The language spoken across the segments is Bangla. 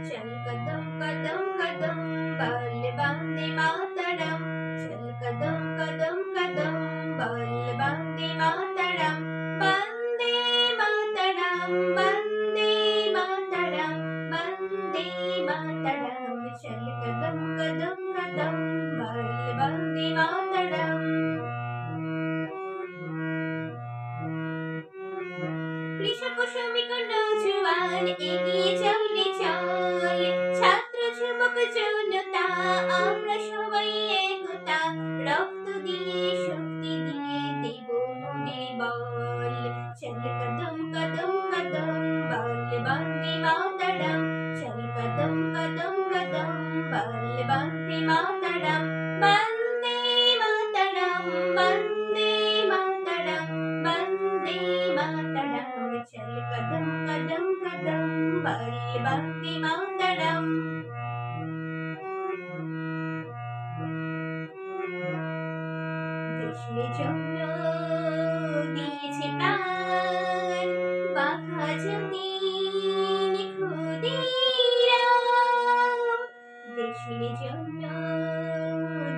चल कदम कदम कदम बल वंदे मातरम। चल कदम कदम कदम बल वंदे मातरम। वंदे मातरम वंदे मातरम वंदे मातरम। चल कदम कदम कदम बल वंदे मातरम। কৃষক শ্রমিক নৌজওয়ান এগিয়ে চলে চল, ছাত্র যুবক জনতা আমরা সবাই একতা, রক্ত দিয়ে শক্তি দিয়ে দেব মনে বল। চল কদম কদম কদম বল বন্দে মাতরম। চল কদম কদম কদম বল বন্দে মাতরম। বন্দে মাতরম বন্দে মাতরম বন্দে মাতরম। चल कदम कदम कदम बल वंदे मातरम। দেশের জন্য দিয়েছে প্রাণ বাঘা যতীন ক্ষুদিরাম। দেশের জন্য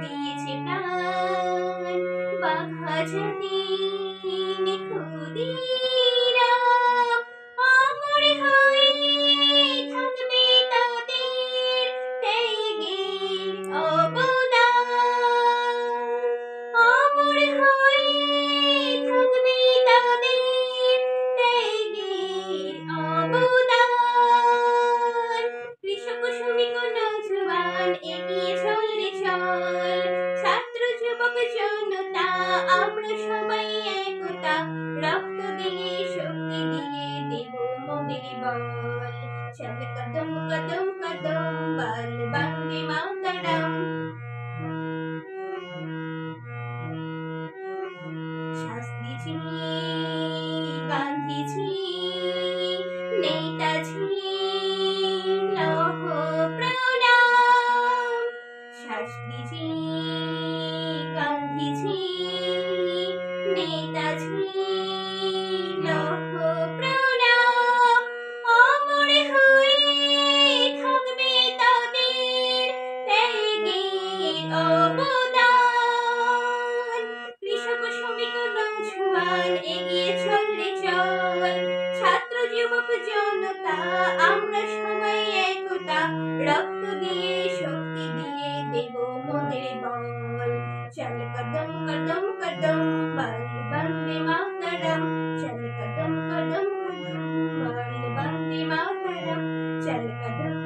দিয়েছে প্রাণ বাঘা যতীন ক্ষুদিরাম। অমর হয়ে থাকবে তাদের ত্যাগের অবদান। অমর হয়ে থাকবে তাদের ত্যাগের অবদান। কৃষক শ্রমিক নৌজওয়ান এগিয়ে চল রে চল, ছাত্র যুবক জনতা আমরা সবাই একতা, রক্ত দিয়ে শক্তি দিয়ে দেব মোদের বল। চল কদম কদম কদম বল বন্দে মাতরম। শাস্ত্রীজি গান্ধীজি নেতাজি লৌহ প্রণাম। শাস্ত্রীজি গান্ধীজি নেতাজি লৌহ প্রণাম। অমর হয়ে থাকবে তাদের ত্যাগের অবদান। কৃষক শ্রমিক নৌজওয়ান এগিয়ে চল রে চল, ছাত্র যুবক জনতা আমরা সবাই একতা, রক্ত দিয়ে শক্তি দিয়ে দেব মোদের বল। চল কদম কদম কদম বল বন্দে মাতরম। চল কদম কদম কদম বল বন্দে মাতরম। চল কদম